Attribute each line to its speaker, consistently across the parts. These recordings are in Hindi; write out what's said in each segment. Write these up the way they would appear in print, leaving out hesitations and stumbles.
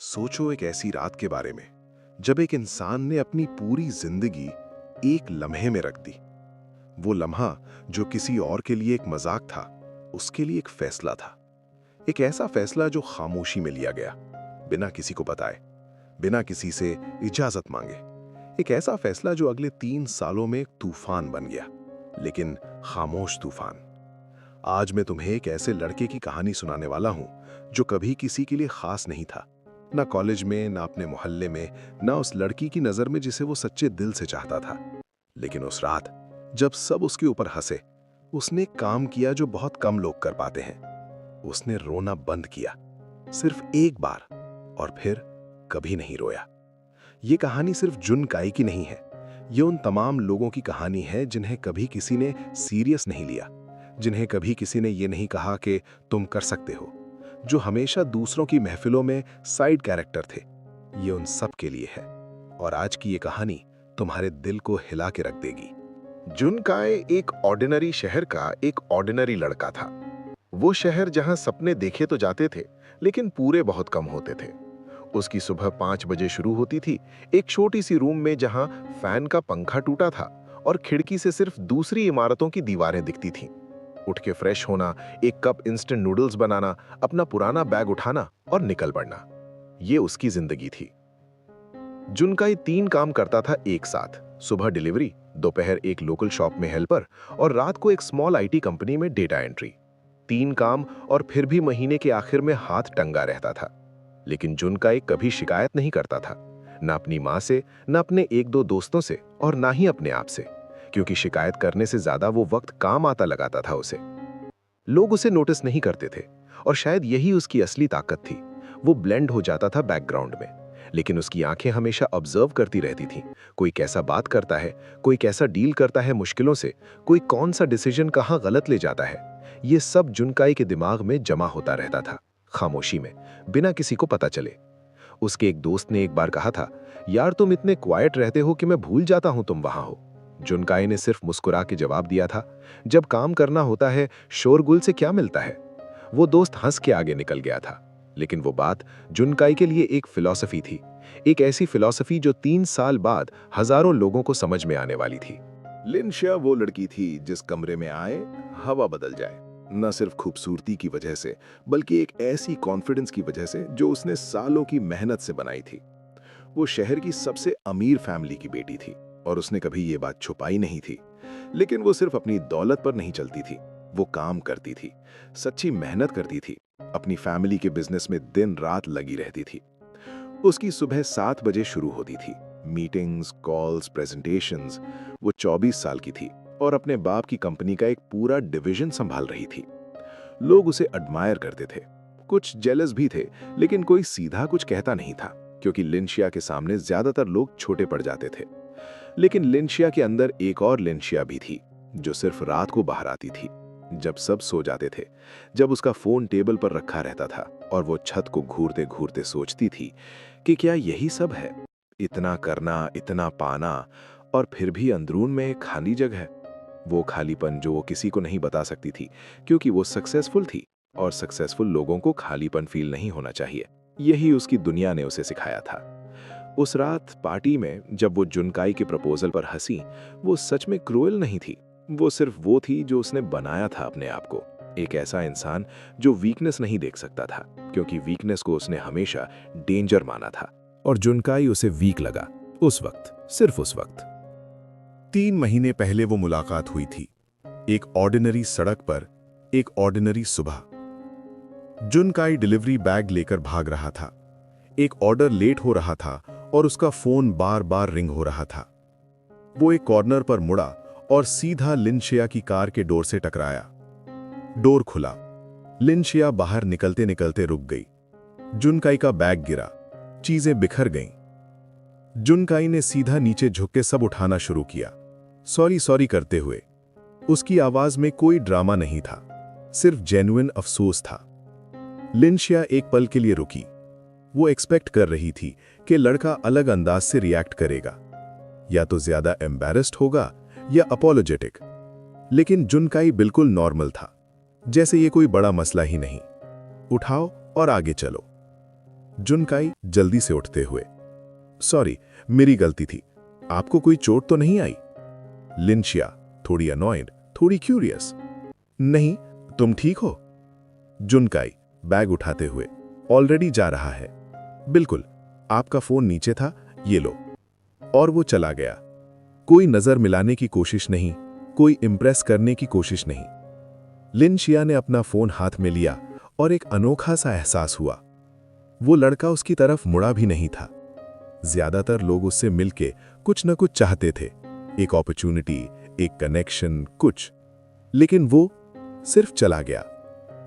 Speaker 1: सोचो एक ऐसी रात के बारे में जब एक इंसान ने अपनी पूरी जिंदगी एक लम्हे में रख दी। वो लम्हा जो किसी और के लिए एक मजाक था, उसके लिए एक फैसला था। एक ऐसा फैसला जो खामोशी में लिया गया, बिना किसी को बताए, बिना किसी से इजाजत मांगे। एक ऐसा फैसला जो अगले 3 सालों में एक तूफान बन गया, लेकिन खामोश तूफान। आज मैं तुम्हें एक ऐसे लड़के की कहानी सुनाने वाला हूं जो कभी किसी के लिए खास नहीं था, ना कॉलेज में, ना अपने मोहल्ले में, ना उस लड़की की नजर में जिसे वो सच्चे दिल से चाहता था। लेकिन उस रात जब सब उसके ऊपर हंसे, उसने एक काम किया जो बहुत कम लोग कर पाते हैं। उसने रोना बंद किया, सिर्फ एक बार, और फिर कभी नहीं रोया। ये कहानी सिर्फ जुन काई की नहीं है, ये उन तमाम लोगों की कहानी है जिन्हें कभी किसी ने सीरियस नहीं लिया, जिन्हें कभी किसी ने ये नहीं कहा कि तुम कर सकते हो, जो हमेशा दूसरों की महफिलों में साइड कैरेक्टर थे। ये उन सब के लिए है, और आज की ये कहानी तुम्हारे दिल को हिला के रख देगी।
Speaker 2: जुन काय एक ऑर्डिनरी शहर का एक ऑर्डिनरी लड़का था। वो शहर जहां सपने देखे तो जाते थे, लेकिन पूरे बहुत कम होते थे। उसकी सुबह 5 बजे शुरू होती थी, एक छोटी सी रूम में जहां फैन का पंखा टूटा था और खिड़की से सिर्फ दूसरी इमारतों की दीवारें दिखती थीं। उठ के फ्रेश होना, एक कप इंस्टेंट नूडल्स बनाना, अपना पुराना बैग उठाना और निकल पड़ना, ये उसकी जिंदगी थी। जुनकाई 3 काम करता था एक साथ: सुबह डिलीवरी, दोपहर एक लोकल शॉप में हेल्पर और रात को एक स्मॉल आईटी कंपनी में डेटा एंट्री। 3 काम, और फिर भी महीने के आखिर में हाथ टंगा रहता था। लेकिन जुनकाई कभी शिकायत नहीं करता था, न अपनी माँ से, न अपने 1-2 दोस्तों से, और ना ही अपने आप से, क्योंकि शिकायत करने से ज्यादा वो वक्त काम आता लगाता था उसे। लोग उसे नोटिस नहीं करते थे, और शायद यही उसकी असली ताकत थी। वो ब्लेंड हो जाता था बैकग्राउंड में, लेकिन उसकी आंखें हमेशा ऑब्जर्व करती रहती थीं। कोई कैसा बात करता है, कोई कैसा डील करता है मुश्किलों से, कोई कौन सा डिसीजन कहाँ गलत ले जाता है। ये सब जुनकाई के दिमाग में जमा होता रहता था, खामोशी में, बिना किसी को पता चले। उसके एक दोस्त ने एक बार कहा था, यार तुम इतने क्वाइट रहते हो कि मैं भूल जाता हूं तुम वहां हो। जुनकाई ने सिर्फ मुस्कुरा के जवाब दिया था, जब काम करना होता है शोरगुल से क्या मिलता है। वो दोस्त हंस के आगे निकल गया था, लेकिन वो बात जुनकाई के लिए एक फिलॉसफी थी, एक ऐसी फिलॉसफी जो 3 साल बाद हजारों लोगों को समझ में आने वाली थी।
Speaker 1: लिनशिया वो लड़की थी जिस कमरे में आए हवा बदल जाए, न सिर्फ खूबसूरती की वजह से, बल्कि एक ऐसी कॉन्फिडेंस की वजह से जो उसने सालों की मेहनत से बनाई थी। वो शहर की सबसे अमीर फैमिली की बेटी थी, और उसने कभी ये बात छुपाई नहीं थी। लेकिन वो सिर्फ अपनी दौलत पर नहीं चलती थी, वो काम करती थी, सच्ची मेहनत करती थी, अपनी फैमिली के बिजनेस में दिन रात लगी रहती थी। उसकी सुबह 7 बजे शुरू होती थी, मीटिंग्स, कॉल्स, प्रेजेंटेशंस। वो 24 साल की थी और अपने बाप की कंपनी का एक पूरा डिवीजन संभाल रही थी। लोग उसे एडमायर करते थे, कुछ जेलस भी थे, लेकिन कोई सीधा कुछ कहता नहीं था, क्योंकि लिनशिया के सामने ज्यादातर लोग छोटे पड़ जाते थे। लेकिन लिनशिया के अंदर एक और लिनशिया भी थी, जो सिर्फ रात को बाहर आती थी, जब सब सो जाते थे, जब उसका फोन टेबल पर रखा रहता था और वो छत को घूरते घूरते सोचती थी कि क्या यही सब है, इतना करना, इतना पाना, और फिर भी अंदरून में एक खाली जगह। वो खालीपन जो वो किसी को नहीं बता सकती थी, क्योंकि वो सक्सेसफुल थी, और सक्सेसफुल लोगों को खालीपन फील नहीं होना चाहिए। यही उसकी दुनिया ने उसे सिखाया था। उस रात पार्टी में जब वो जुनकाई के प्रपोजल पर हंसी, वो सच में क्रूएल नहीं थी, वो सिर्फ वो थी जो उसने बनाया था अपने आप को। एक ऐसा इंसान जो वीकनेस नहीं देख सकता था, क्योंकि वीकनेस को उसने हमेशा डेंजर माना था, और जुनकाई उसे वीक लगा उस वक्त, सिर्फ उस वक्त। 3 महीने पहले वो मुलाकात हुई थी, एक ऑर्डिनरी सड़क पर, एक ऑर्डिनरी सुबह। जुनकाई डिलीवरी बैग लेकर भाग रहा था, एक ऑर्डर लेट हो रहा था और उसका फोन बार बार रिंग हो रहा था। वो एक कॉर्नर पर मुड़ा और सीधा लिनशिया की कार के डोर से टकराया। डोर खुला, लिनशिया बाहर निकलते निकलते रुक गई। जुनकाई का बैग गिरा, चीजें बिखर गईं। जुनकाई ने सीधा नीचे झुक के सब उठाना शुरू किया, सॉरी सॉरी करते हुए। उसकी आवाज में कोई ड्रामा नहीं था, सिर्फ जेन्युइन अफसोस था। लिनशिया एक पल के लिए रुकी। वो एक्सपेक्ट कर रही थी कि लड़का अलग अंदाज से रिएक्ट करेगा, या तो ज्यादा एम्बैरेस्ड होगा या अपोलोजेटिक। लेकिन जुनकाई बिल्कुल नॉर्मल था, जैसे ये कोई बड़ा मसला ही नहीं। उठाओ और आगे चलो। जुनकाई जल्दी से उठते हुए, सॉरी, मेरी गलती थी, आपको कोई चोट तो नहीं आई? लिनशिया थोड़ी अनॉयड, थोड़ी क्यूरियस, नहीं, तुम ठीक हो? जुनकाई बैग उठाते हुए, ऑलरेडी जा रहा है। बिल्कुल, आपका फोन नीचे था, ये लो। और वो चला गया। कोई नजर मिलाने की कोशिश नहीं, कोई इम्प्रेस करने की कोशिश नहीं। लिनशिया ने अपना फोन हाथ में लिया और एक अनोखा सा एहसास हुआ। वो लड़का उसकी तरफ मुड़ा भी नहीं था। ज्यादातर लोग उससे मिलके कुछ न कुछ चाहते थे, एक अपॉर्चुनिटी, एक कनेक्शन, कुछ। लेकिन वो सिर्फ चला गया,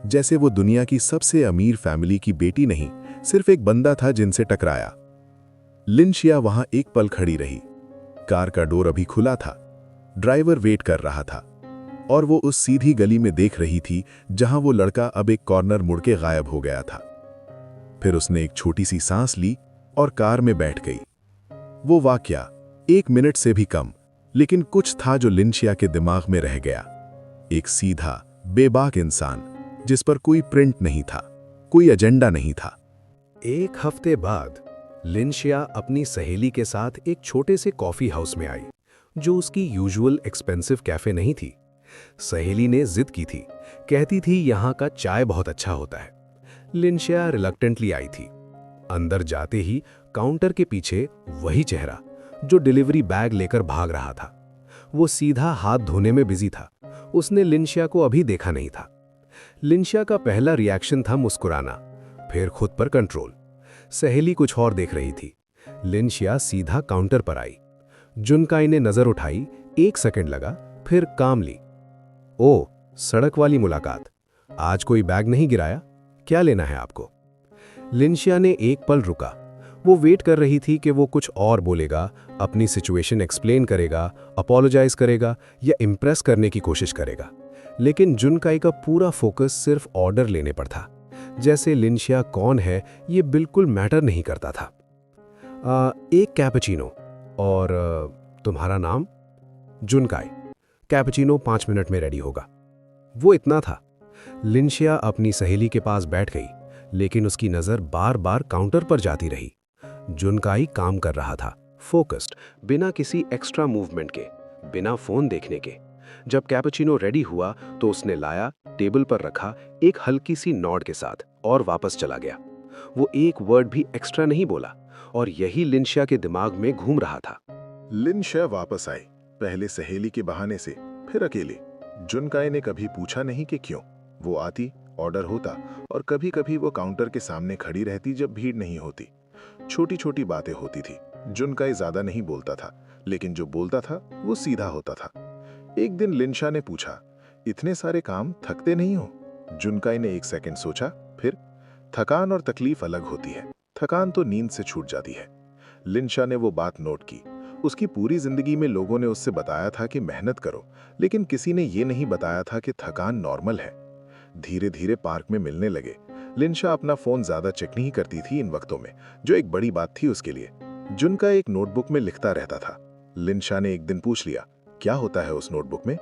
Speaker 1: जैसे वो दुनिया की सबसे अमीर फैमिली की बेटी नहीं, सिर्फ एक बंदा था जिनसे टकराया। लिनशिया वहां एक पल खड़ी रही। कार का डोर अभी खुला था, ड्राइवर वेट कर रहा था, और वो उस सीधी गली में देख रही थी जहां वो लड़का अब एक कॉर्नर मुड़ के गायब हो गया था। फिर उसने एक छोटी सी सांस ली और कार में बैठ गई। वो वाकया 1 मिनट से भी कम, लेकिन कुछ था जो लिनशिया के दिमाग में रह गया। एक सीधा, बेबाक इंसान जिस पर कोई प्रिंट नहीं था, कोई एजेंडा नहीं था।
Speaker 3: 1 हफ्ते बाद लिनशिया अपनी सहेली के साथ एक छोटे से कॉफी हाउस में आई, जो उसकी यूजुअल एक्सपेंसिव कैफे नहीं थी। सहेली ने जिद की थी, कहती थी यहाँ का चाय बहुत अच्छा होता है। लिनशिया रिलक्टेंटली आई थी। अंदर जाते ही काउंटर के पीछे वही चेहरा जो डिलीवरी बैग लेकर भाग रहा था। वो सीधा हाथ धोने में बिजी था। उसने लिनशिया को अभी देखा नहीं था। लिनशिया का पहला रिएक्शन था मुस्कुराना, फिर खुद पर कंट्रोल। सहेली कुछ और देख रही थी। लिनशिया सीधा काउंटर पर आई। जुनकाई ने नजर उठाई, 1 सेकंड लगा, फिर काम ली। ओ, सड़क वाली मुलाकात। आज कोई बैग नहीं गिराया? क्या लेना है आपको? लिनशिया ने एक पल रुका। वो वेट कर रही थी कि वो कुछ और बोलेगा, अपनी सिचुएशन एक्सप्लेन करेगा, अपोलोजाइज करेगा या इम्प्रेस करने की कोशिश करेगा। लेकिन जुनकाई का पूरा फोकस सिर्फ ऑर्डर लेने पर था, जैसे लिनशिया कौन है ये बिल्कुल मैटर नहीं करता था। 1 कैपुचिनो और तुम्हारा नाम? जुनकाई। कैपुचिनो 5 मिनट में रेडी होगा। वो इतना था। लिनशिया अपनी सहेली के पास बैठ गई, लेकिन उसकी नजर बार बार काउंटर पर जाती रही। जुनकाई काम कर रहा था, फोकस्ड, बिना किसी एक्स्ट्रा मूवमेंट के, बिना फोन देखने के। जब कैपुचिनो रेडी हुआ तो उसने लाया, टेबल पर रखा, एक हल्की सी नॉड के साथ, और वापस चला गया। वो एक वर्ड भी एक्स्ट्रा नहीं बोला, और यही लिनशिया के दिमाग में घूम रहा था।
Speaker 2: लिनशिया वापस आई, पहले सहेली के बहाने से, फिर अकेले। जुनकाई ने कभी पूछा नहीं कि क्यों। वो आती, ऑर्डर होता, और कभी कभी वो काउंटर के सामने खड़ी रहती जब भीड़ नहीं होती। छोटी छोटी बातें होती थी। जुनकाई ज्यादा नहीं बोलता था, लेकिन जो बोलता था वो सीधा होता था। एक दिन लिनशिया ने पूछा, इतने सारे काम, थकते नहीं हो? जुनकाई ने 1 सेकंड सोचा, फिर, थकान और तकलीफ अलग होती है। थकान तो नींद से छूट जाती है। लिनशिया ने वो बात नोट की। उसकी पूरी जिंदगी में लोगों ने उससे बताया था कि मेहनत करो, लेकिन किसी ने ये नहीं बताया था कि थकान नॉर्मल है। धीरे धीरे पार्क में मिलने लगे। लिनशिया अपना फोन ज्यादा चेक नहीं करती थी इन वक्तों में, जो एक बड़ी बात थी उसके लिए। जुनकाई एक नोटबुक में लिखता रहता था। लिनशिया ने एक दिन पूछ लिया, क्या होता है उस नोटबुक में?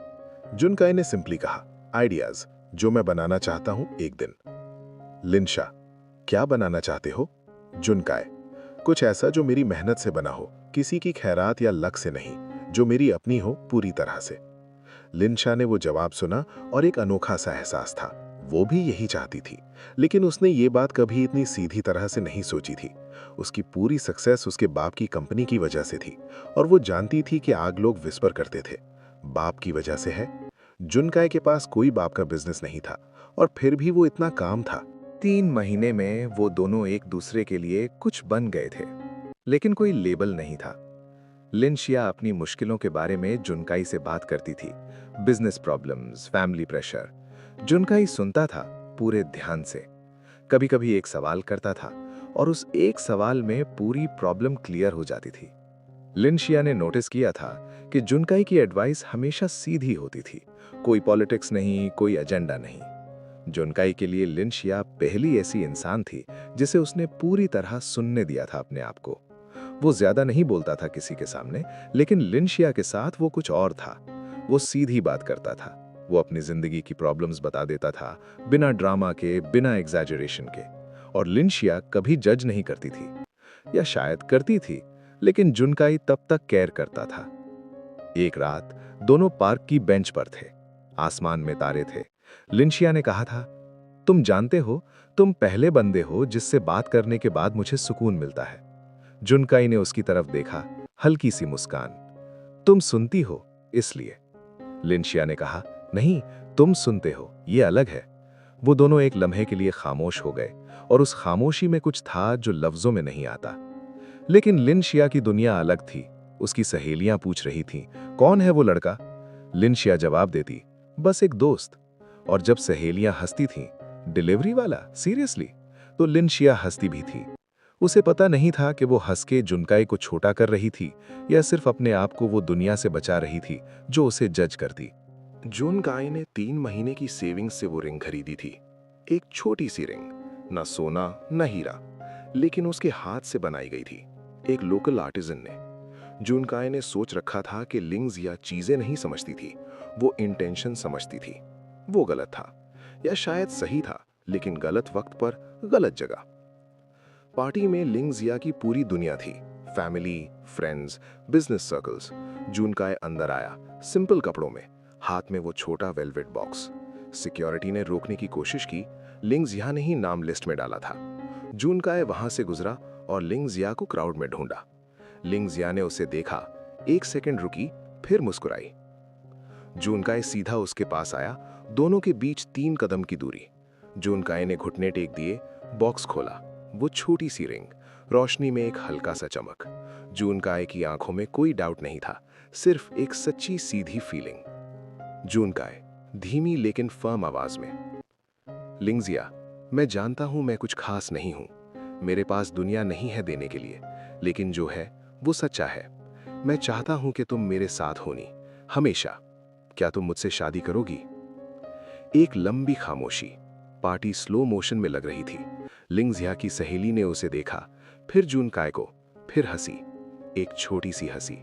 Speaker 2: जुनकाई ने सिंपली कहा, आइडियाज, जो मैं बनाना चाहता हूं एक दिन। लिनशिया, क्या बनाना चाहते हो? जुनकाई, कुछ ऐसा जो मेरी मेहनत से बना हो, किसी की खैरात या लक से नहीं, जो मेरी अपनी हो पूरी तरह से। लिनशिया ने वो जवाब सुना और एक अनोखा सा एहसास था। वो भी यही चाहती थी, लेकिन उसने ये बात कभी इतनी सीधी तरह से नहीं सोची थी। उसकी पूरी सक्सेस उसके बाप की कंपनी की वजह से थी, और वो जानती थी कि आग लोग विस्पर करते थे, बाप की वजह से है। जुनकाई के पास कोई बाप का बिजनेस नहीं था, और फिर भी वो इतना काम था। 3 महीने में वो दोनों एक दूसरे के लिए कुछ बन गए थे, लेकिन कोई लेबल नहीं था। लिनशिया अपनी मुश्किलों के बारे में जुनकाई से बात करती थी, बिजनेस प्रॉब्लम्स, फैमिली प्रेशर। जुनकाई सुनता था पूरे ध्यान से। कभी कभी एक सवाल करता था, और उस एक सवाल में पूरी प्रॉब्लम क्लियर हो जाती थी। लिनशिया ने नोटिस किया था कि जुनकाई की एडवाइस हमेशा सीधी होती थी, कोई पॉलिटिक्स नहीं, कोई एजेंडा नहीं। जुनकाई के लिए लिनशिया पहली ऐसी इंसान थी जिसे उसने पूरी तरह सुनने दिया था अपने आप को। वो ज्यादा नहीं बोलता था किसी के सामने, लेकिन लिनशिया के साथ वो कुछ और था। वो सीधी बात करता था। वो अपनी जिंदगी की प्रॉब्लम्स बता देता था, बिना ड्रामा के, बिना एग्जैजरेशन के। और लिनशिया कभी जज नहीं करती थी, या शायद करती थी, लेकिन जुनकाई तब तक केयर करता था। एक रात दोनों पार्क की बेंच पर थे। आसमान में तारे थे। लिनशिया ने कहा था, तुम जानते हो, तुम पहले बंदे हो जिससे बात करने के बाद मुझे सुकून मिलता है। जुनकाई ने उसकी तरफ देखा, हल्की सी मुस्कान। तुम सुनती हो इसलिए। लिनशिया ने कहा, नहीं, तुम सुनते हो, ये अलग है। वो दोनों एक लम्हे के लिए खामोश हो गए, और उस खामोशी में कुछ था जो लफ्जों में नहीं आता। लेकिन लिनशिया की दुनिया अलग थी। उसकी सहेलियां पूछ रही थीं, कौन है वो लड़का? लिनशिया जवाब देती, बस एक दोस्त। और जब सहेलियां हंसती थीं, डिलीवरी वाला, सीरियसली, तो लिनशिया हंसती भी थी। उसे पता नहीं था कि वो हंस के जुनकाई को छोटा कर रही थी या सिर्फ अपने आप को वो दुनिया से बचा रही थी जो उसे जज करती।
Speaker 1: जुनकाई ने 3 महीने की सेविंग्स से वो रिंग खरीदी थी। एक छोटी सी रिंग, न सोना न हीरा, लेकिन उसके हाथ से बनाई गई थी, एक लोकल आर्टिजन ने। जुनकाई ने सोच रखा था कि लिंग्स या चीजें नहीं समझती थी, वो इंटेंशन समझती थी। वो गलत था, या शायद सही था, लेकिन गलत वक्त पर गलत जगह। पार्टी में लिंग्जिया की पूरी दुनिया थी, फैमिली, फ्रेंड्स, बिजनेस सर्कल्स। जुनकाई अंदर आया, सिंपल कपड़ों में, हाथ में वो छोटा वेलवेट बॉक्स। सिक्योरिटी ने रोकने की कोशिश की, लिंग्जिया ने ही नाम लिस्ट में डाला था। जुनकाई वहां से गुजरा और लिंग्जिया को क्राउड में ढूंढा। लिंग्जिया ने उसे देखा, 1 सेकंड रुकी, फिर मुस्कुराई। जुनकाई सीधा उसके पास आया, दोनों के बीच 3 कदम की दूरी। जुनकाई ने घुटने टेक दिए, बॉक्स खोला। वो छोटी सी रिंग, रोशनी में एक हल्का सा चमक। जुनकाई की आंखों में कोई डाउट नहीं था, सिर्फ एक सच्ची सीधी फीलिंग। जुनकाई धीमी लेकिन फर्म आवाज में, लिंग्जिया, मैं जानता हूं मैं कुछ खास नहीं हूं, मेरे पास दुनिया नहीं है देने के लिए, लेकिन जो है वो सच्चा है। मैं चाहता हूं कि तुम मेरे साथ होनी, हमेशा। क्या तुम मुझसे शादी करोगी? एक लंबी खामोशी। पार्टी स्लो मोशन में लग रही थी। लिंग्जिया की सहेली ने उसे देखा, फिर जुनकाई को, फिर हंसी, एक छोटी सी हंसी।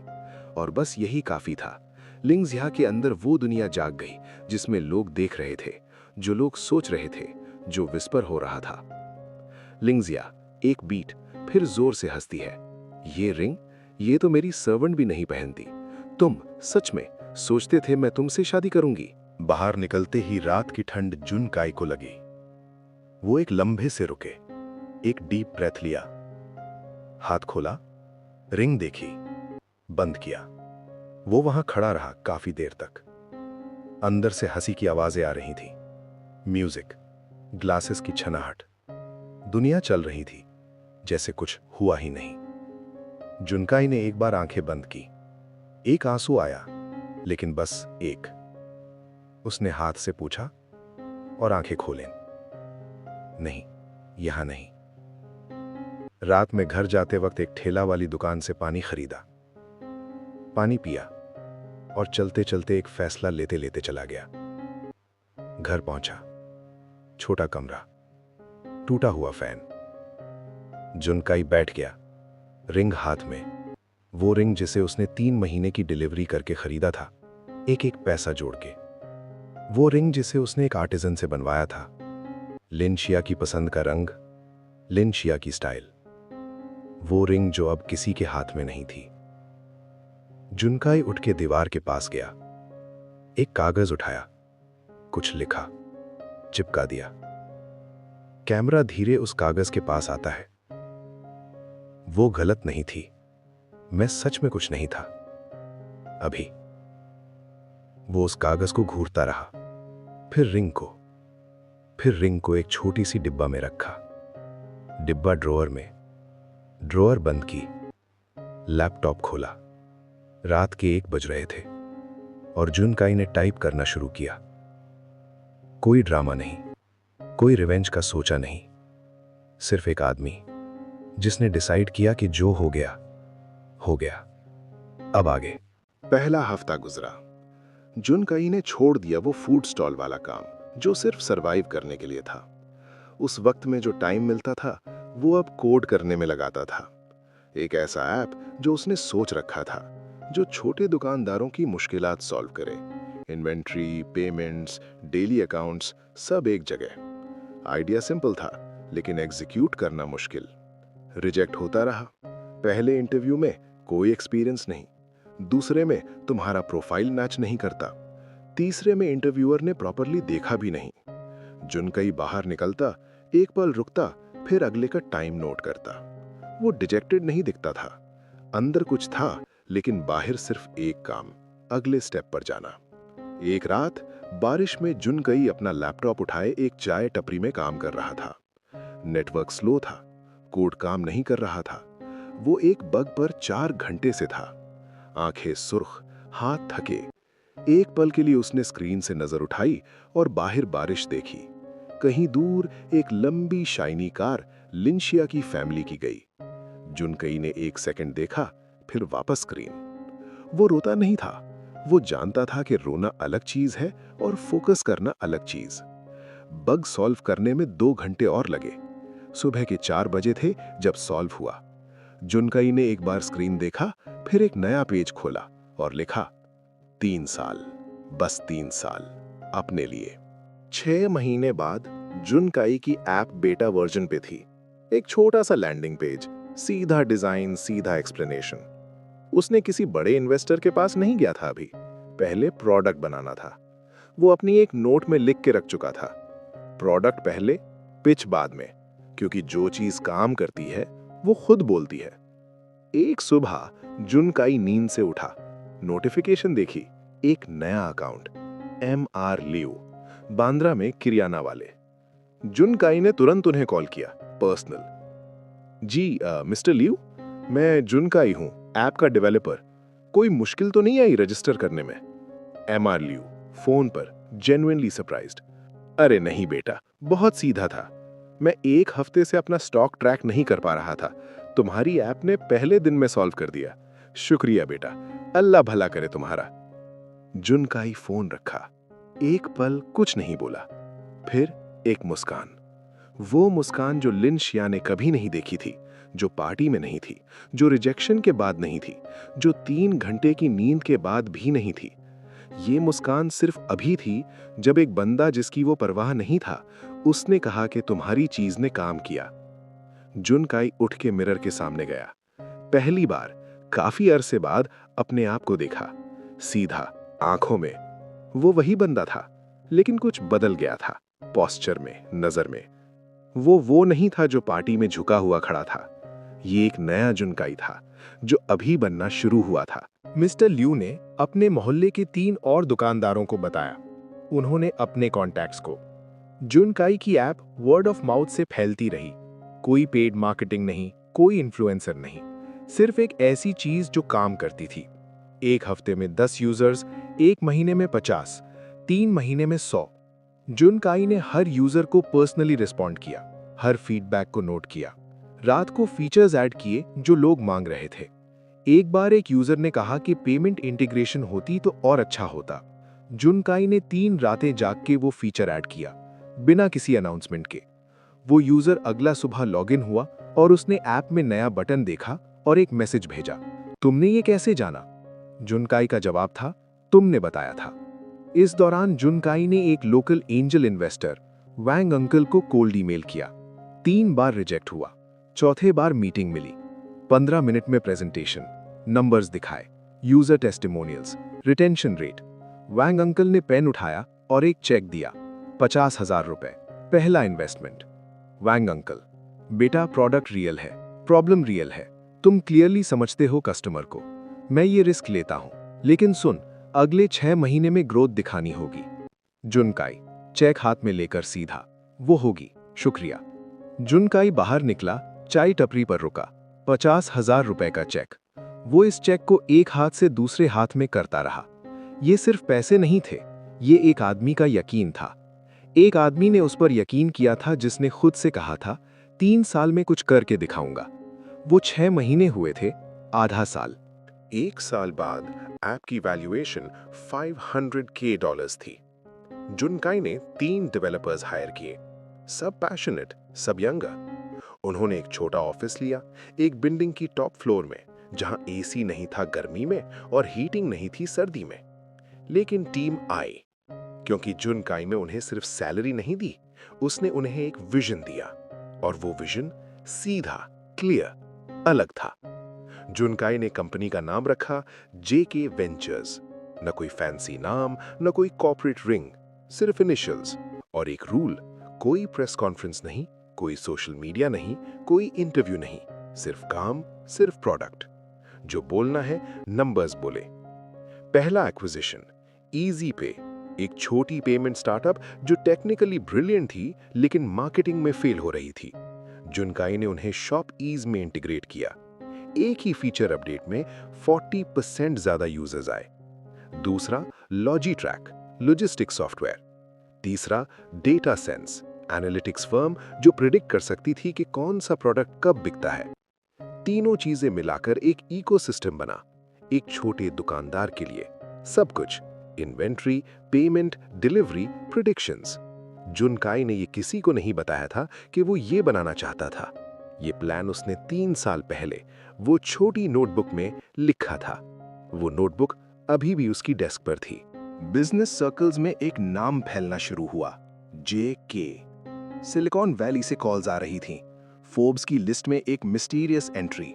Speaker 1: और बस यही काफी था। लिंग्जिया के अंदर वो दुनिया जाग गई जिसमें लोग देख रहे थे, जो लोग सोच रहे थे, जो विस्पर हो रहा था। लिंग्जिया एक बीट, फिर जोर से हंसती है, ये रिंग, ये तो मेरी सर्वेंट भी नहीं पहनती। तुम सच में सोचते थे मैं तुमसे शादी करूंगी?
Speaker 2: बाहर निकलते ही रात की ठंड जुनकाई को लगी। वो एक लम्हे से रुके, एक डीप ब्रेथ लिया, हाथ खोला, रिंग देखी, बंद किया। वो वहां खड़ा रहा काफी देर तक। अंदर से हंसी की आवाजें आ रही थी, म्यूजिक, ग्लासेस की छनाहट। दुनिया चल रही थी जैसे कुछ हुआ ही नहीं। जुनकाई ने एक बार आंखें बंद की। एक आंसू आया, लेकिन बस एक। उसने हाथ से पूछा, और आंखें खोलें। नहीं, यहां नहीं। रात में घर जाते वक्त एक ठेला वाली दुकान से पानी खरीदा, पानी पिया, और चलते चलते एक फैसला लेते लेते चला गया। घर पहुंचा, छोटा कमरा, टूटा हुआ फैन। जुनकाई बैठ गया, रिंग हाथ में, वो रिंग जिसे उसने 3 महीने की डिलीवरी करके खरीदा था, एक एक पैसा जोड़ के। वो रिंग जिसे उसने एक आर्टिजन से बनवाया था, लिनशिया की पसंद का रंग, लिनशिया की स्टाइल। वो रिंग जो अब किसी के हाथ में नहीं थी। जुनकाई उठ के दीवार के पास गया, एक कागज उठाया, कुछ लिखा, चिपका दिया। कैमरा धीरे उस कागज के पास आता है। वो गलत नहीं थी, मैं सच में कुछ नहीं था। अभी वो उस कागज को घूरता रहा, फिर रिंग को एक छोटी सी डिब्बा में रखा। डिब्बा ड्रॉअर में, ड्रॉअर बंद की, लैपटॉप खोला। रात के 1 बज रहे थे और जुनकाई ने टाइप करना शुरू किया। कोई ड्रामा नहीं, कोई रिवेंज का सोचा नहीं, सिर्फ एक आदमी जिसने डिसाइड किया कि जो हो गया हो गया, अब आगे।
Speaker 1: पहला हफ्ता गुजरा। जुनकाई ने छोड़ दिया वो फूड स्टॉल वाला काम जो सिर्फ सरवाइव करने के लिए था। उस वक्त में जो टाइम मिलता था वो अब कोड करने में लगाता था। एक ऐसा ऐप जो उसने सोच रखा था, जो छोटे दुकानदारों की मुश्किलात सॉल्व करे। इन्वेंट्री, पेमेंट्स, डेली अकाउंट्स, सब एक जगह। आइडिया सिंपल था, लेकिन एग्जीक्यूट करना मुश्किल। रिजेक्ट होता रहा। पहले इंटरव्यू में कोई एक्सपीरियंस नहीं, दूसरे में तुम्हारा प्रोफाइल मैच नहीं करता, तीसरे में इंटरव्यूअर ने प्रॉपरली देखा भी नहीं। जुनकई बाहर निकलता, एक पल रुकता, फिर अगले का टाइम नोट करता। वो डिजेक्टेड नहीं दिखता था, अंदर कुछ था, लेकिन बाहर सिर्फ एक काम, अगले स्टेप पर जाना। एक रात बारिश में जुनकई अपना लैपटॉप उठाए एक चाय टपरी में काम कर रहा था। नेटवर्क स्लो था, कोड काम नहीं कर रहा था। वो एक बग पर 4 घंटे से था। आंखें सुर्ख, हाथ थके। एक पल के लिए उसने स्क्रीन से नजर उठाई और बाहर बारिश देखी। कहीं दूर एक लंबी शाइनी कार लिंशिया की फैमिली की गई। जुनकई ने 1 सेकंड देखा, फिर वापस स्क्रीन। वो रोता नहीं था, वो जानता था कि रोना अलग चीज है और फोकस करना अलग चीज। बग सॉल्व करने में 2 घंटे और लगे। सुबह के 4 बजे थे जब सॉल्व हुआ। जुनकई ने एक बार स्क्रीन देखा, फिर एक नया पेज खोला और लिखा 3 साल, बस 3 साल अपने लिए। 6 महीने बाद जुनकई की ऐप बेटा वर्जन पे थी। एक छोटा सा लैंडिंग पेज, सीधा डिजाइन, सीधा एक्सप्लेनेशन। उसने किसी बड़े इन्वेस्टर के पास नहीं गया था अभी, पहले प्रोडक्ट बनाना था। वो अपनी एक नोट में लिख के रख चुका था, प्रोडक्ट पहले, पिच बाद में, क्योंकि जो चीज काम करती है वो खुद बोलती है। एक सुबह जुनकई नींद से उठा, नोटिफिकेशन देखी, एक नया अकाउंट, MR लियो, बांद्रा में किरियाना वाले। जुनकई ने तुरंत उन्हें कॉल किया, पर्सनल। जी मिस्टर लियो, मैं जुनकई हूं, ऐप का डेवलपर। कोई मुश्किल तो नहीं आई रजिस्टर करने में? MR लियो फोन पर, जेन्युइनली सरप्राइज्ड। अरे नहीं बेटा, बहुत सीधा था। मैं 1 हफ्ते से अपना स्टॉक ट्रैक नहीं कर पा रहा था, तुम्हारी ऐप ने पहले दिन में सॉल्व कर दिया। शुक्रिया बेटा, अल्लाह भला करे तुम्हारा। जुनकई फोन रखा, एक पल कुछ नहीं बोला, फिर एक मुस्कान। वो मुस्कान जो लिंशिया ने कभी नहीं देखी थी, जो पार्टी में नहीं थी, जो रिजेक्शन के बाद नहीं थी, जो 3 घंटे की नींद के बाद भी नहीं थी। ये मुस्कान सिर्फ अभी थी जब एक बंदा जिसकी वो परवाह नहीं था, उसने कहा कि तुम्हारी चीज ने काम किया। जुनकई उठ के मिरर के सामने गया। पहली बार काफी अरसे बाद अपने आप को देखा, सीधा, आंखों में। वो वही बंदा था, लेकिन कुछ बदल गया था, पोस्चर में, नजर में। वो नहीं था जो पार्टी में झुका हुआ खड़ा था। ये एक नया जुनकई था, जो अभी बनना शुरू हुआ था।
Speaker 4: मिस्टर लियू ने अपने मोहल्ले के 3 और दुकानदारों को बताया। उन्होंने अपने कॉन्टैक्ट्स को। जुनकई की ऐप वर्ड ऑफ माउथ से फैलती रही। कोई पेड मार्केटिंग नहीं, कोई इन्फ्लुएंसर नहीं, सिर्फ एक ऐसी चीज जो काम करती थी। 1 हफ्ते में 10 यूजर्स, 1 महीने में 50, 3 महीने में 100। जुनकई ने हर यूजर को पर्सनली रिस्पॉन्ड किया, हर फीडबैक को नोट किया। रात को फीचर्स ऐड किए जो लोग मांग रहे थे। एक बार एक यूजर ने कहा कि पेमेंट इंटीग्रेशन होती तो और अच्छा होता। जुनकई ने 3 रातें जाग के वो फीचर ऐड किया, बिना किसी अनाउंसमेंट के। वो यूजर अगला सुबह लॉगिन हुआ और उसने ऐप में नया बटन देखा और एक मैसेज भेजा, तुमने ये कैसे जाना? जुनकई का जवाब था, तुमने बताया था। इस दौरान जुनकई ने एक लोकल एंजल इन्वेस्टर वैंग अंकल को कोल्ड ईमेल किया। 3 बार रिजेक्ट हुआ, चौथे बार मीटिंग मिली। 15 मिनट में प्रेजेंटेशन, नंबर्स दिखाए, यूजर टेस्टिमोनियल्स, रिटेंशन रेट। वैंग अंकल ने पेन उठाया और एक चेक दिया, 50,000 रुपए, पहला इन्वेस्टमेंट। वैंग अंकल, बेटा प्रोडक्ट रियल है, प्रॉब्लम रियल है, तुम क्लियरली समझते हो कस्टमर को। मैं ये रिस्क लेता हूं, लेकिन सुन, अगले 6 महीने में ग्रोथ दिखानी होगी। जुनकई चेक हाथ में लेकर सीधा, वो होगी, शुक्रिया। जुनकई बाहर निकला, चाय टपरी पर रुका, 50,000 रुपए का चेक। वो इस चेक को एक हाथ से दूसरे हाथ में करता रहा। ये सिर्फ पैसे नहीं थे, ये एक आदमी का यकीन था। एक आदमी ने उस पर यकीन किया था जिसने खुद से कहा था, 3 साल में कुछ करके दिखाऊंगा। वो 6 महीने हुए थे, आधा साल।
Speaker 1: 1 साल बाद ऐप की वैल्यूएशन $500K थी। जुनकई ने 3 डेवलपर्स हायर किए, सब पैशनेट, सब यंगर। उन्होंने एक छोटा ऑफिस लिया, एक बिल्डिंग की टॉप फ्लोर में, जहां एसी नहीं था गर्मी में और हीटिंग नहीं थी सर्दी में। लेकिन टीम आई, क्योंकि जुनकई में उन्हें सिर्फ सैलरी नहीं दी, उसने उन्हें एक विजन दिया। और वो विजन सीधा, क्लियर, अलग था। जुनकाई ने कंपनी का नाम रखा जेके वेंचर्स। न कोई फैंसी नाम, न कोई कॉर्पोरेट रिंग, सिर्फ इनिशियल्स और एक रूल, कोई प्रेस कॉन्फ्रेंस नहीं, कोई सोशल मीडिया नहीं, कोई इंटरव्यू नहीं, सिर्फ काम, सिर्फ प्रोडक्ट। जो बोलना है नंबर्स बोले। पहला एक्विजिशन इजी पे, एक छोटी पेमेंट स्टार्टअप जो टेक्निकली ब्रिलियंट थी लेकिन मार्केटिंग में फेल हो रही थी। जुनकाई ने उन्हें शॉप ईज में इंटीग्रेट किया। एक ही फीचर अपडेट में 40% ज्यादा यूजर्स आए। दूसरा लॉजी ट्रैक, लॉजिस्टिक्स सॉफ्टवेयर। तीसरा डेटा सेंस, एनालिटिक्स फर्म जो प्रिडिक्ट कर सकती थी कि कौन सा प्रोडक्ट कब बिकता है। तीनों चीजें मिलाकर एक इकोसिस्टम बना, एक छोटे दुकानदार के लिए सब कुछ, इन्वेंट्री, पेमेंट, डिलीवरी, प्रिडिक्शंस। जुनकाई ने ये किसी को नहीं बताया था कि वो ये बनाना चाहता था। ये प्लान उसने 3 साल पहले वो छोटी नोटबुक में लिखा था। वो नोटबुक अभी भी उसकी डेस्क पर थी।
Speaker 4: बिजनेस सर्कल्स में एक नाम फैलना शुरू हुआ, जेके। सिलिकॉन वैली से कॉल्स आ रही थीं। फोर्ब्स की लिस्ट में एक मिस्टीरियस एंट्री,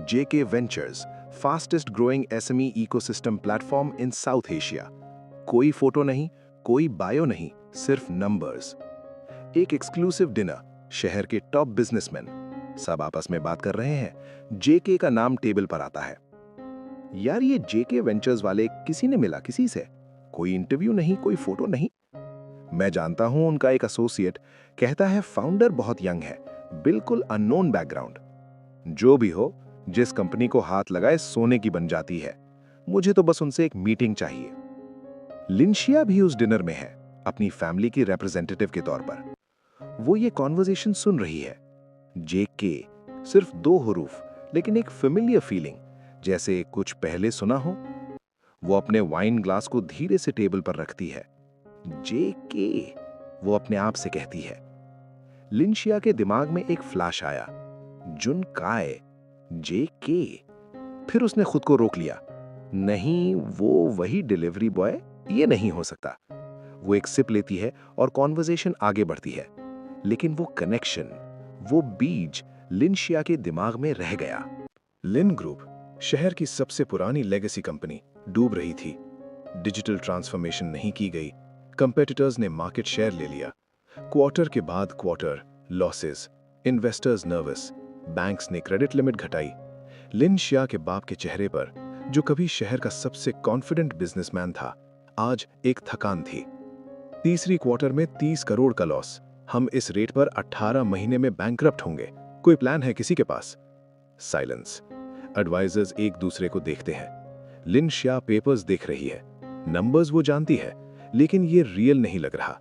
Speaker 4: जेके ventures, fastest growing SME ecosystem platform इन साउथ एशिया। कोई फोटो नहीं, कोई बायो नहीं, सिर्फ नंबर्स। एक एक्सक्लूसिव डिनर, शहर के टॉप बिजनेसमैन, सब आपस में बात कर रहे हैं। जेके का नाम टेबल पर आता है। यार ये जेके वेंचर्स वाले किसी ने मिला किसी से, कोई इंटरव्यू नहीं, कोई फोटो नहीं। मैं जानता हूं उनका एक एसोसिएट, कहता है फाउंडर बहुत यंग है, बिल्कुल अननोन बैकग्राउंड। जो भी हो, जिस कंपनी को हाथ लगाए सोने की बन जाती है। मुझे तो बस उनसे एक मीटिंग चाहिए। लिंशिया भी उस डिनर में है, अपनी फैमिली की रिप्रेजेंटेटिव के तौर पर। वो ये कॉन्वर्सेशन सुन रही है। जेके, सिर्फ 2 हरूफ, लेकिन एक फेमिलियर फीलिंग, जैसे कुछ पहले सुना हो। वो अपने वाइन ग्लास को धीरे से टेबल पर रखती है। जेके, वो अपने आप से कहती है। लिंशिया के दिमाग में एक फ्लैश आया, जुनकाई, जेके। फिर उसने खुद को रोक लिया। नहीं, वो वही डिलीवरी बॉय, ये नहीं हो सकता। वो एक सिप लेती है और कॉन्वर्सेशन आगे बढ़ती है, लेकिन वो कनेक्शन, वो बीज लिंशिया के दिमाग में रह गया। लिन ग्रुप, शहर की सबसे पुरानी लेगेसी कंपनी, डूब रही थी। डिजिटल ट्रांसफॉर्मेशन नहीं की गई, कंपेटिटर्स ने मार्केट शेयर ले लिया। क्वार्टर के बाद quarter, losses, investors nervous, banks ने क्रेडिट लिमिट घटाई। लिंशिया के बाप के चेहरे पर, जो कभी शहर का सबसे कॉन्फिडेंट बिजनेसमैन था, आज एक थकान थी। तीसरी क्वार्टर में 30 करोड़ का लॉस। हम इस रेट पर 18 महीने में बैंकरप्ट होंगे। कोई प्लान है किसी के पास? साइलेंस। एडवाइजर्स एक दूसरे को देखते हैं। लिंशिया पेपर्स देख रही है। नंबर्स वो जानती है, लेकिन ये रियल नहीं लग रहा।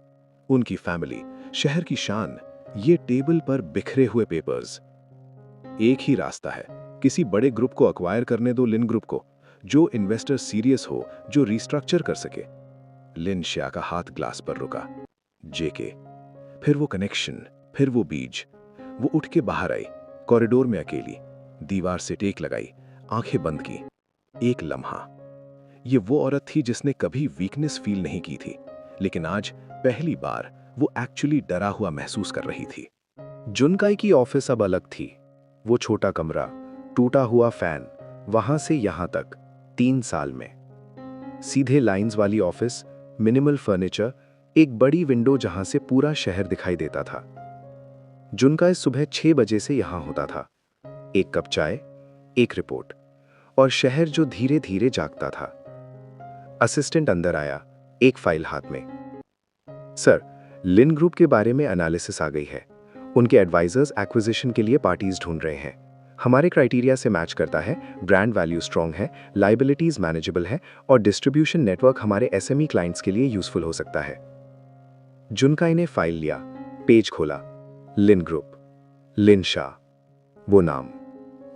Speaker 4: उनकी फैमिली, शहर की शान, ये टेबल पर बिखरे हुए पेपर्स। एक ही रास्ता है, किसी बड़े ग्रुप को अक्वायर करने दो लिन ग्रुप को, जो इन्वेस्टर सीरियस हो, जो रिस्ट्रक्चर कर सके। लिंशिया का हाथ ग्लास पर रुका। जेके, फिर वो कनेक्शन, फिर वो बीज। वो उठ के बाहर आई, कॉरिडोर में अकेली, दीवार से टेक लगाई, आंखें बंद की। एक लम्हा। ये वो औरत थी जिसने कभी वीकनेस फील नहीं की थी, लेकिन आज पहली बार वो एक्चुअली डरा हुआ महसूस कर रही थी। जुनकाई की ऑफिस अब अलग थी। वो छोटा कमरा, टूटा हुआ फैन, वहां से यहां तक 3 साल में। सीधे लाइंस वाली ऑफिस, मिनिमल फर्नीचर, एक बड़ी विंडो जहां से पूरा शहर दिखाई देता था। जुनकाई सुबह 6 बजे से यहां होता था। एक कप चाय, एक रिपोर्ट, और शहर जो धीरे धीरे जागता था। असिस्टेंट अंदर आया, एक फाइल हाथ में। सर, लिन ग्रुप के बारे में एनालिसिस आ गई है। उनके एडवाइजर्स एक्विजिशन के लिए पार्टीज ढूंढ रहे हैं। हमारे क्राइटेरिया से मैच करता है, ब्रांड वैल्यू स्ट्रॉन्ग है, लाइबिलिटीज मैनेजेबल है, और डिस्ट्रीब्यूशन नेटवर्क हमारे एसएमई क्लाइंट्स के लिए यूजफुल हो सकता है। जुनकाई ने फाइल लिया, पेज खोला। लिन ग्रुप, लिन शाह। वो नाम,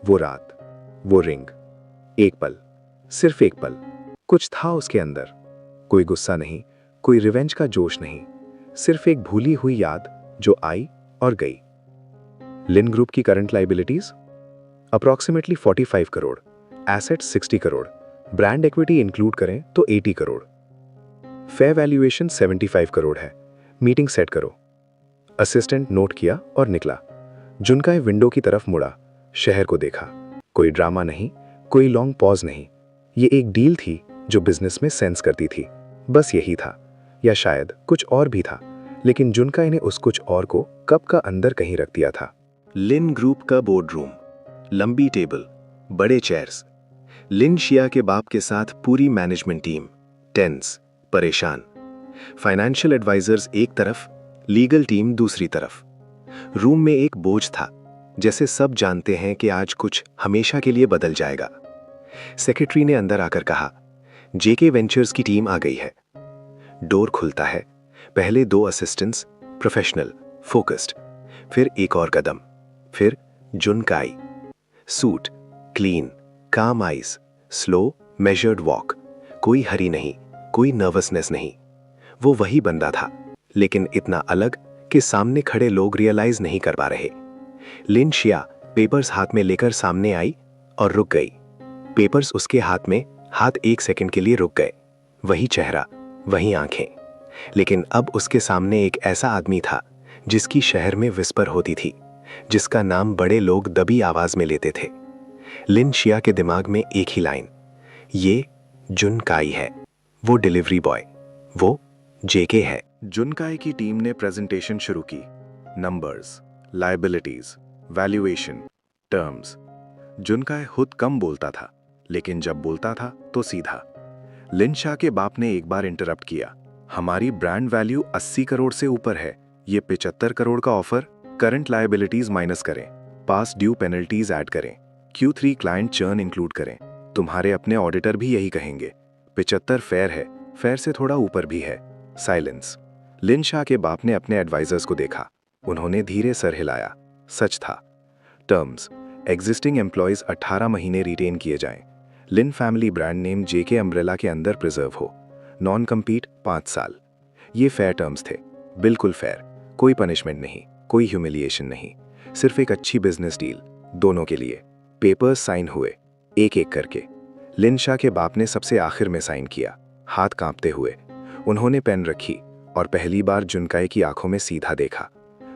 Speaker 4: वो रात, वो रिंग। एक पल, सिर्फ एक पल, कुछ था उसके अंदर। कोई गुस्सा नहीं, कोई रिवेंज का जोश नहीं, सिर्फ एक भूली हुई याद जो आई और गई। लिन ग्रुप की current liabilities approximately 45 crore, assets 60 crore, brand equity include करें तो 80 करोड़, फेयर वैल्यूएशन 75 करोड़ है। मीटिंग सेट करो। असिस्टेंट नोट किया और निकला।
Speaker 3: जुनकाई विंडो की तरफ मुड़ा, शहर को देखा। कोई ड्रामा नहीं, कोई लॉन्ग पॉज नहीं। ये एक डील थी जो बिजनेस में सेंस करती थी। बस यही था, या शायद कुछ और भी था, लेकिन जुनकाई ने उस कुछ और को कप का अंदर कहीं रख दिया था।
Speaker 1: लिन ग्रुप का बोर्ड रूम, लंबी टेबल, बड़े चेयर्स। लिन शिया के बाप के साथ पूरी मैनेजमेंट टीम, टेंस, परेशान। फाइनेंशियल एडवाइजर्स एक तरफ, लीगल टीम दूसरी तरफ। रूम में एक बोझ था, जैसे सब जानते हैं कि आज कुछ हमेशा के लिए बदल जाएगा। सेक्रेटरी ने अंदर आकर कहा, जेके वेंचर्स की टीम आ गई है। डोर खुलता है, पहले 2 असिस्टेंट्स, प्रोफेशनल, फोकस्ड, फिर एक और कदम, फिर जुनकाई। सूट, क्लीन, काम आइज, स्लो, मेजर्ड वॉक, कोई हरी नहीं, कोई नर्वसनेस नहीं। वो वही बंदा था, लेकिन इतना अलग कि सामने खड़े लोग रियलाइज नहीं कर पा रहे। लिन शिया पेपर्स हाथ में लेकर सामने आई और रुक गई। पेपर्स उसके हाथ में, हाथ 1 सेकंड के लिए रुक गए। वही चेहरा, वही आंखें, लेकिन अब उसके सामने एक ऐसा आदमी था जिसकी शहर में विस्पर होती थी, जिसका नाम बड़े लोग दबी आवाज में लेते थे। लिन शिया के दिमाग में एक ही लाइन, ये जुनकाई है, वो डिलीवरी बॉय, वो जेके है।
Speaker 3: जुनकाई की टीम ने प्रेजेंटेशन शुरू की। Numbers, liabilities, valuation, terms. Junkai खुद कम बोलता था, लेकिन जब बोलता था तो सीधा। लिन शाह के बाप ने एक बार इंटरप्ट किया, हमारी ब्रांड वैल्यू 80 करोड़ से ऊपर है, ये 75 करोड़ का ऑफर, करंट लायबिलिटीज माइनस करें, पास ड्यू पेनल्टीज ऐड करें, Q3 क्लाइंट चर्न इंक्लूड करें। तुम्हारे अपने ऑडिटर भी यही कहेंगे। 75 फेयर है, फेयर से थोड़ा ऊपर भी है। साइलेंस। लिन शाह के बाप ने अपने एडवाइजर्स को देखा, उन्होंने धीरे सर हिलाया। सच था। टर्म्स, एग्जिस्टिंग एम्प्लॉयज 18 महीने रिटेन किए जाएं। लिन फैमिली ब्रांड नेम जेके अम्ब्रेला के अंदर प्रिजर्व हो। नॉन कम्पीट 5 साल। ये फेयर टर्म्स थे, बिल्कुल फेयर। कोई पनिशमेंट नहीं, कोई ह्यूमिलिएशन नहीं, सिर्फ एक अच्छी बिजनेस डील दोनों के लिए। पेपर्स साइन हुए, एक एक करके। लिन शाह के बाप ने सबसे आखिर में साइन किया, हाथ कांपते हुए। उन्होंने पेन रखी और पहली बार जुनकाई की आंखों में सीधा देखा।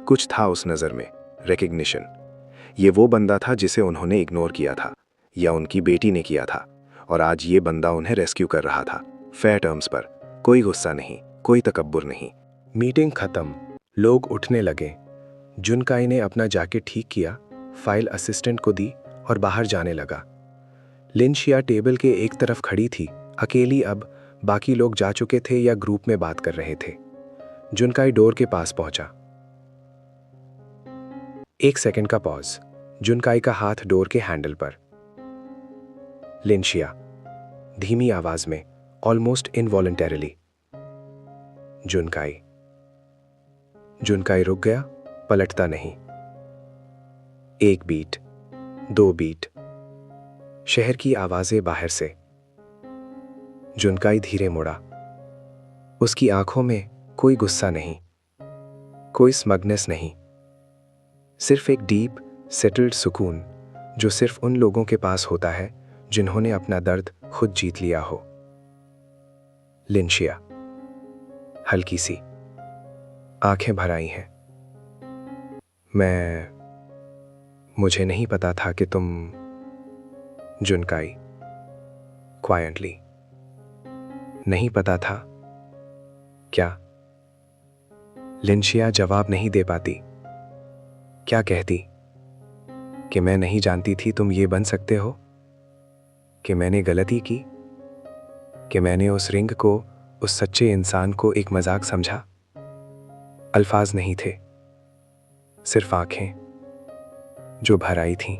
Speaker 3: कुछ था उस नजर में, रिकग्निशन। ये वो बंदा था जिसे उन्होंने इग्नोर किया था, या उनकी बेटी ने किया था, और आज ये बंदा उन्हें रेस्क्यू कर रहा था, फेयर टर्म्स पर। कोई गुस्सा नहीं, कोई तकब्बुर नहीं। मीटिंग खत्म, लोग उठने लगे। जुनकाई ने अपना जैकेट ठीक किया, फाइल असिस्टेंट को दी और बाहर जाने लगा। लिन शिया टेबल के एक तरफ खड़ी थी, अकेली। अब बाकी लोग जा चुके थे या ग्रुप में बात कर रहे थे। जुनकाई डोर के पास पहुंचा। 1 सेकंड का पॉज। जुनकाई का हाथ डोर के हैंडल पर। लिन शिया धीमी आवाज में, ऑलमोस्ट इनवॉलंटरीली। जुनकाई। जुनकाई रुक गया, पलटता नहीं। 1 बीट, 2 बीट, शहर की आवाजें बाहर से। जुनकाई धीरे मुड़ा। उसकी आंखों में कोई गुस्सा नहीं, कोई स्मगनेस नहीं, सिर्फ एक डीप सेटल्ड सुकून जो सिर्फ उन लोगों के पास होता है जिन्होंने अपना दर्द खुद जीत लिया हो। लिन शिया हल्की सी, आंखें भर आई हैं। मुझे नहीं पता था कि तुम। जुनकाई क्वाइटली, नहीं पता था क्या? लिन शिया जवाब नहीं दे पाती। क्या कहती? कि मैं नहीं जानती थी तुम ये बन सकते हो, कि मैंने गलती की, कि मैंने उस रिंग को, उस सच्चे इंसान को एक मजाक समझा। अल्फाज नहीं थे, सिर्फ आंखें जो भर आई थीं।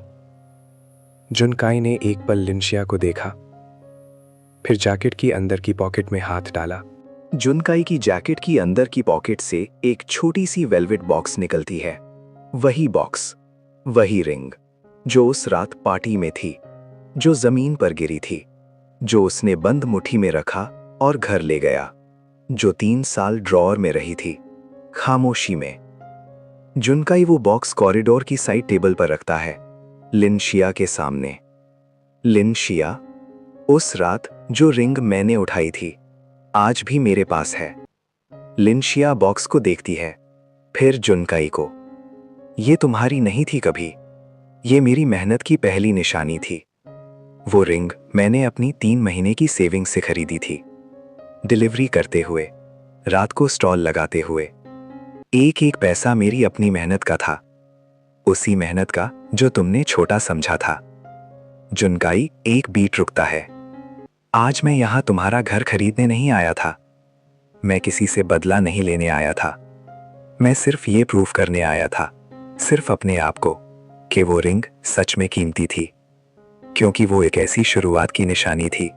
Speaker 3: जुनकाई ने एक पल लिन शिया को देखा, फिर जैकेट की अंदर की पॉकेट में हाथ डाला।
Speaker 5: जुनकाई की जैकेट की अंदर की पॉकेट से एक छोटी सी वेलवेट बॉक्स निकलती है। वही बॉक्स, वही रिंग जो उस रात पार्टी में थी, जो जमीन पर गिरी थी, जो उसने बंद मुट्ठी में रखा और घर ले गया, जो 3 साल ड्रॉअर में रही थी, खामोशी में। जुनकाई वो बॉक्स कॉरिडोर की साइड टेबल पर रखता है, लिन शिया के सामने। लिन शिया, उस रात जो रिंग मैंने उठाई थी, आज भी मेरे पास है। लिन शिया बॉक्स को देखती है, फिर जुनकाई को। ये तुम्हारी नहीं थी कभी, ये मेरी मेहनत की पहली निशानी थी। वो रिंग मैंने अपनी 3 महीने की सेविंग्स से खरीदी थी। डिलीवरी करते हुए, रात को स्टॉल लगाते हुए, एक एक पैसा मेरी अपनी मेहनत का था, उसी मेहनत का जो तुमने छोटा समझा था। जुनकाई एक बीट रुकता है। आज मैं यहां तुम्हारा घर खरीदने नहीं आया था, मैं किसी से बदला नहीं लेने आया था। मैं सिर्फ ये प्रूफ करने आया था, सिर्फ अपने आप को, कि वो रिंग सच में कीमती थी, क्योंकि वो एक ऐसी शुरुआत की निशानी थी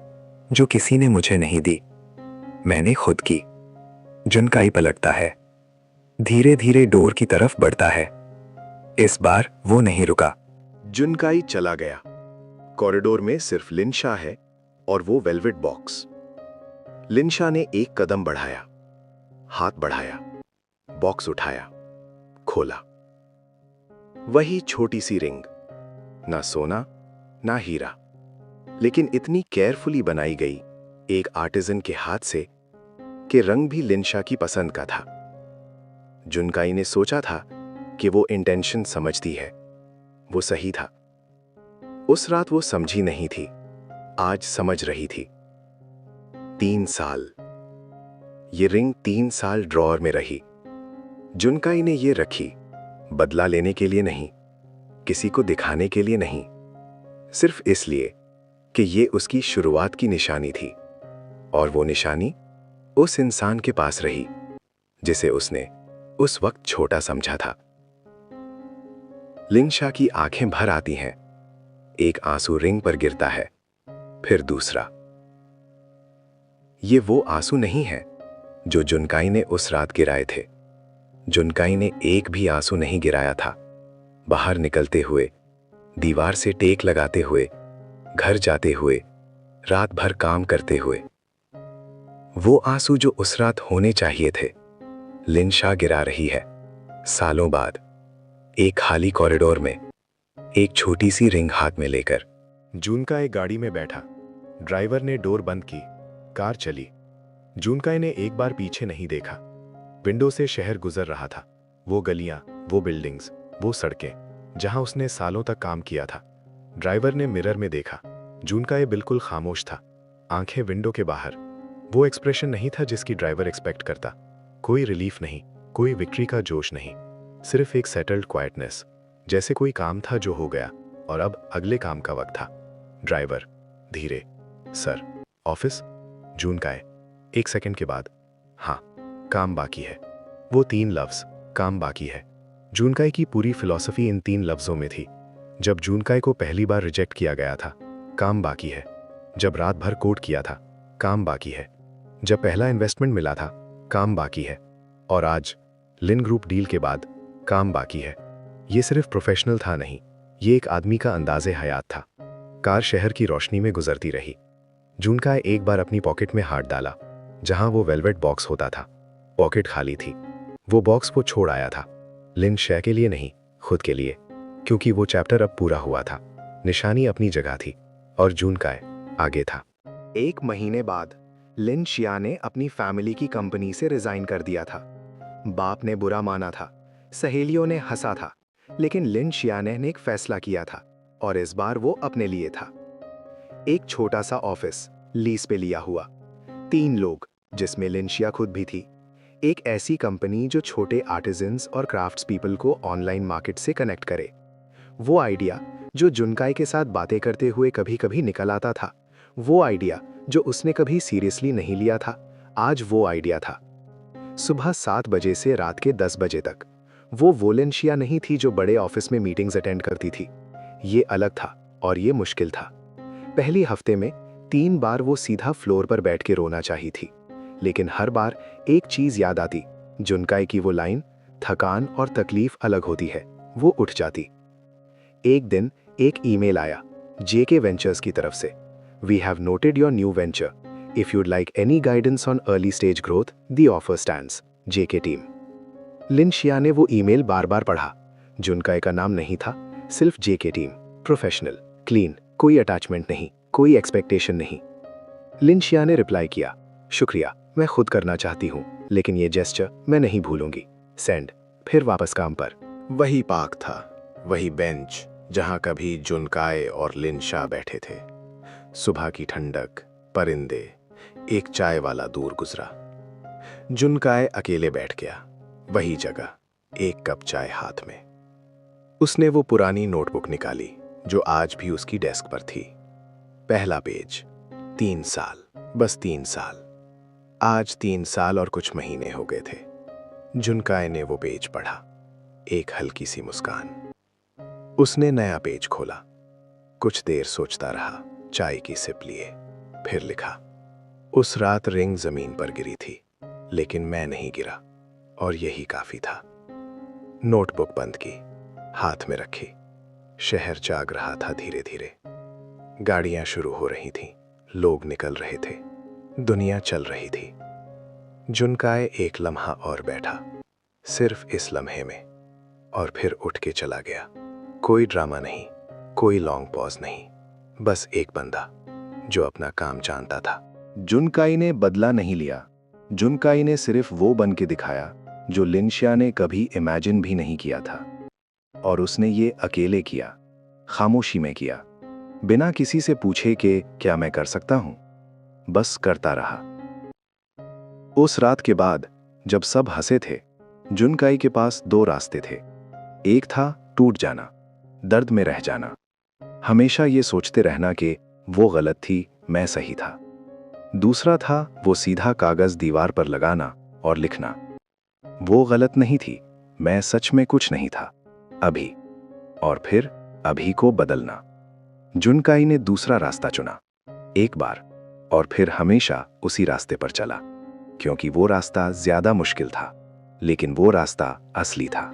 Speaker 5: जो किसी ने मुझे नहीं दी, मैंने खुद की। जुनकाई पलटता है, धीरे धीरे डोर की तरफ बढ़ता है। इस बार वो नहीं रुका।
Speaker 1: जुनकाई चला गया। कॉरिडोर में सिर्फ लिनशा है और वो वेलवेट बॉक्स। लिनशा ने एक कदम बढ़ाया, हाथ बढ़ाया, बॉक्स उठाया, खोला। वही छोटी सी रिंग, ना सोना ना हीरा, लेकिन इतनी केयरफुली बनाई गई एक आर्टिजन के हाथ से कि रंग भी लिनशा की पसंद का था। जुनकाई ने सोचा था कि वो इंटेंशन समझती है, वो सही था। उस रात वो समझी नहीं थी, आज समझ रही थी। 3 साल, ये रिंग 3 साल ड्रॉअर में रही। जुनकाई ने ये रखी, बदला लेने के लिए नहीं, किसी को दिखाने के लिए नहीं, सिर्फ इसलिए कि ये उसकी शुरुआत की निशानी थी। और वो निशानी उस इंसान के पास रही जिसे उसने उस वक्त छोटा समझा था। लिनशा की आंखें भर आती हैं। एक आंसू रिंग पर गिरता है, फिर दूसरा। ये वो आंसू नहीं है जो जुनकाई ने उस रात गिराए थे। जुनकाई ने एक भी आंसू नहीं गिराया था। बाहर निकलते हुए, दीवार से टेक लगाते हुए, घर जाते हुए, रात भर काम करते हुए। वो आंसू जो उस रात होने चाहिए थे, लिनशा गिरा रही है सालों बाद, एक खाली कॉरिडोर में, एक छोटी सी रिंग हाथ में लेकर।
Speaker 4: जुनकाई गाड़ी में बैठा। ड्राइवर ने डोर बंद की, कार चली। जुनकाई ने एक बार पीछे नहीं देखा। विंडो से शहर गुजर रहा था, वो गलियां, वो बिल्डिंग्स, वो सड़कें जहां उसने सालों तक काम किया था। ड्राइवर ने मिरर में देखा। जुनकाई बिल्कुल खामोश था, आंखें विंडो के बाहर। वो एक्सप्रेशन नहीं था जिसकी ड्राइवर एक्सपेक्ट करता। कोई रिलीफ नहीं, कोई विक्ट्री का जोश नहीं, सिर्फ एक सेटल्ड क्वाइटनेस, जैसे कोई काम था जो हो गया और अब अगले काम का वक्त था। ड्राइवर धीरे, सर, ऑफिस? जुनकाई 1 सेकंड के बाद, हाँ, काम बाकी है। वो 3 लफ्ज, काम बाकी है। जुनकाई की पूरी फिलॉसफी इन 3 लफ्जों में थी। जब जुनकाई को पहली बार रिजेक्ट किया गया था, काम बाकी है। जब रात भर कोड किया था, काम बाकी है। जब पहला इन्वेस्टमेंट मिला था, काम बाकी है। और आज लिन ग्रुप डील के बाद, काम बाकी है। ये सिर्फ प्रोफेशनल था नहीं, ये एक आदमी का अंदाजे हयात था। कार शहर की रोशनी में गुजरती रही। जुनकाई एक बार अपनी पॉकेट में हाथ डाला, जहां वो वेलवेट बॉक्स होता था। पॉकेट खाली थी। वो बॉक्स वो छोड़ आया था, लिन शे के लिए नहीं, खुद के लिए, क्योंकि वो चैप्टर अब पूरा हुआ था। निशानी अपनी जगह थी और जुनकाई आगे था।
Speaker 3: 1 महीने बाद लिन शिया ने अपनी फैमिली की कंपनी से रिजाइन कर दिया था। बाप ने बुरा माना था, सहेलियों ने हंसा था, लेकिन लिन शिया ने एक फैसला किया था और इस बार वो अपने लिए था। एक छोटा सा ऑफिस लीज पे लिया हुआ, 3 लोग जिसमें लिन शिया खुद भी थी। एक ऐसी कंपनी जो छोटे आर्टिजन्स और क्राफ्ट्स पीपल को ऑनलाइन मार्केट से कनेक्ट करे। वो आइडिया जो जुनकाई के साथ बातें करते हुए कभी कभी निकल आता था, वो आइडिया जो उसने कभी सीरियसली नहीं लिया था, आज वो आइडिया था। सुबह 7 बजे से रात के 10 बजे तक वो लिन शिया नहीं थी जो बड़े ऑफिस में मीटिंग्स अटेंड करती थी। ये अलग था और ये मुश्किल था। पहली हफ्ते में 3 बार वो सीधा फ्लोर पर बैठ के रोना चाही थी, लेकिन हर बार एक चीज याद आती, जुनकाई की वो लाइन, थकान और तकलीफ अलग होती है, वो उठ जाती। एक दिन एक ईमेल आया जेके वेंचर्स की तरफ से, we have noted your new venture, if you'd like any guidance on early stage growth, the offer stands, JK team. Lin Xia ने वो ईमेल बार बार पढ़ा। जुनकाई का नाम नहीं था, सिर्फ जेके टीम, प्रोफेशनल, क्लीन, कोई अटैचमेंट नहीं, कोई एक्सपेक्टेशन नहीं। लिन शिया ने रिप्लाई किया, शुक्रिया, मैं खुद करना चाहती हूँ, लेकिन ये जेस्चर मैं नहीं भूलूंगी। सेंड। फिर वापस काम पर।
Speaker 2: वही पार्क था, वही बेंच जहां कभी जुनकाय और लिनशा बैठे थे। सुबह की ठंडक, परिंदे, एक चाय वाला दूर गुजरा। जुनकाय अकेले बैठ गया, वही जगह, एक कप चाय हाथ में। उसने वो पुरानी नोटबुक निकाली जो आज भी उसकी डेस्क पर थी। पहला पेज, 3 साल, बस 3 साल। आज 3 साल और कुछ महीने हो गए थे। जुनकाय ने वो पेज पढ़ा, एक हल्की सी मुस्कान। उसने नया पेज खोला, कुछ देर सोचता रहा, चाय की सिप लिए, फिर लिखा, उस रात रिंग जमीन पर गिरी थी, लेकिन मैं नहीं गिरा, और यही काफी था। नोटबुक बंद की, हाथ में रखी। शहर जाग रहा था धीरे धीरे। गाड़ियां शुरू हो रही थीं, लोग निकल रहे थे, दुनिया चल रही थी। जुनकाय एक लम्हा और बैठा, सिर्फ इस लम्हे में, और फिर उठ के चला गया। कोई ड्रामा नहीं, कोई लॉन्ग पॉज नहीं, बस एक बंदा जो अपना काम जानता था।
Speaker 3: जुनकाई ने बदला नहीं लिया। जुनकाई ने सिर्फ वो बन के दिखाया जो लिनशिया ने कभी इमेजिन भी नहीं किया था। और उसने ये अकेले किया, खामोशी में किया, बिना किसी से पूछे कि क्या मैं कर सकता हूं। बस करता रहा। उस रात के बाद जब सब हंसे थे, जुनकाई के पास 2 रास्ते थे। एक था टूट जाना, दर्द में रह जाना, हमेशा ये सोचते रहना कि वो गलत थी, मैं सही था। दूसरा था वो सीधा कागज दीवार पर लगाना और लिखना, वो गलत नहीं थी, मैं सच में कुछ नहीं था अभी, और फिर अभी को बदलना। जुनकाई ने दूसरा रास्ता चुना, एक बार और फिर हमेशा उसी रास्ते पर चला, क्योंकि वो रास्ता ज्यादा मुश्किल था, लेकिन वो रास्ता असली था।